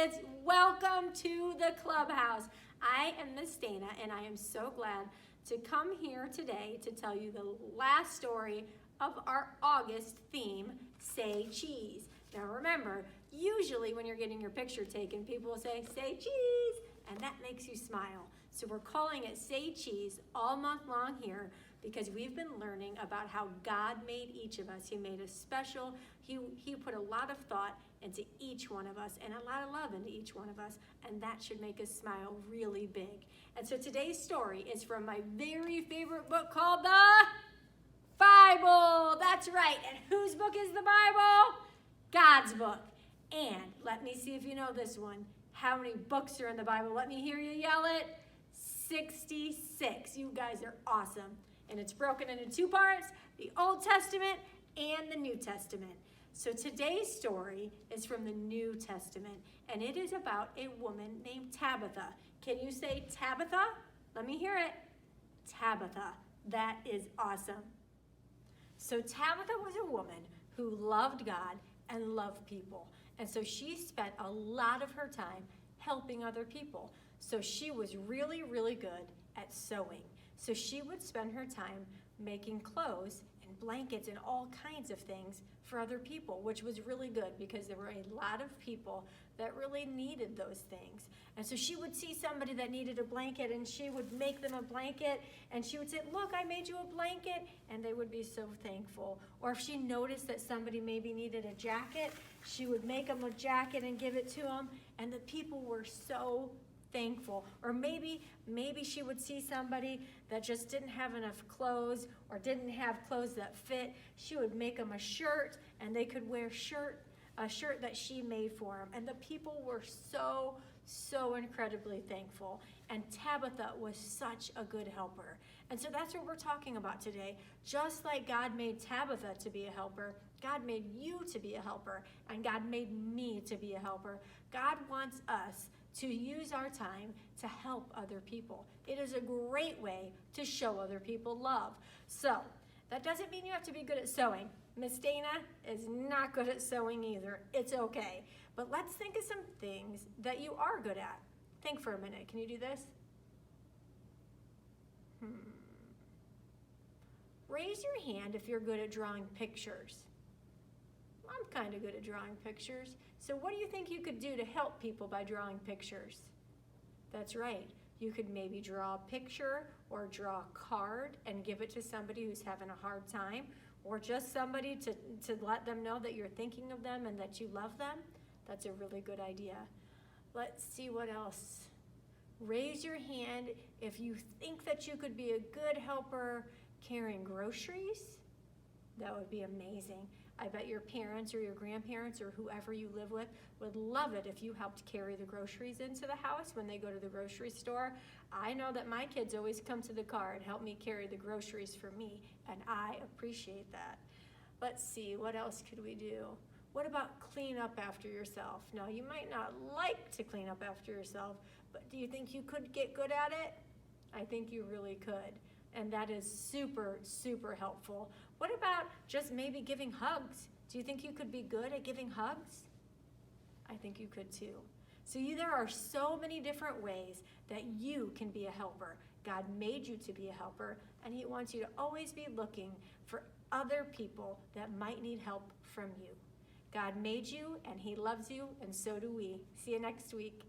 kids. Welcome to the clubhouse. I am Miss Dana, and I am so glad to come here today to tell you the last story of our August theme, Say Cheese. Now remember, usually when you're getting your picture taken, people will say cheese, and that makes you smile. So we're calling it Say Cheese all month long here because we've been learning about how God made each of us. He made us special. He put a lot of thought into each one of us and a lot of love into each one of us, and that should make us smile really big. And so today's story is from my very favorite book called the Bible. That's right. And whose book is the Bible? God's book. And let me see if you know this one. How many books are in the Bible? Let me hear you yell it. 66. You guys are awesome. And it's broken into two parts, the Old Testament and the New Testament. So today's story is from the New Testament, and it is about a woman named Tabitha. Can you say Tabitha? Let me hear it. Tabitha. That is awesome. So Tabitha was a woman who loved God and loved people. And so she spent a lot of her time helping other people. So she was really, really good at sewing. So she would spend her time making clothes and blankets and all kinds of things for other people, which was really good because there were a lot of people that really needed those things. And so she would see somebody that needed a blanket and she would make them a blanket and she would say, look, I made you a blanket, and they would be so thankful. Or if she noticed that somebody maybe needed a jacket, she would make them a jacket and give it to them, and the people were so thankful. Or maybe she would see somebody that just didn't have enough clothes or didn't have clothes that fit. She would make them a shirt and they could wear a shirt that she made for them. And the people were so incredibly thankful. And Tabitha was such a good helper. And so that's what we're talking about today. Just like God made Tabitha to be a helper, God made you to be a helper, and God made me to be a helper. God wants us to use our time to help other people. It is a great way to show other people love. So that doesn't mean you have to be good at sewing. Miss Dana is not good at sewing either. It's okay. But let's think of some things that you are good at. Think for a minute. Can you do this? Raise your hand if you're good at drawing pictures. I'm kind of good at drawing pictures. So what do you think you could do to help people by drawing pictures? That's right. You could maybe draw a picture or draw a card and give it to somebody who's having a hard time, or just somebody to let them know that you're thinking of them and that you love them. That's a really good idea. Let's see what else. Raise your hand if you think that you could be a good helper carrying groceries. That would be amazing. I bet your parents or your grandparents or whoever you live with would love it if you helped carry the groceries into the house when they go to the grocery store. I know that my kids always come to the car and help me carry the groceries for me, and I appreciate that. Let's see, what else could we do? What about clean up after yourself? Now, you might not like to clean up after yourself, but do you think you could get good at it? I think you really could. And that is super, super helpful. What about just maybe giving hugs? Do you think you could be good at giving hugs? I think you could too. So there are so many different ways that you can be a helper. God made you to be a helper, and He wants you to always be looking for other people that might need help from you. God made you, and He loves you, and so do we. See you next week.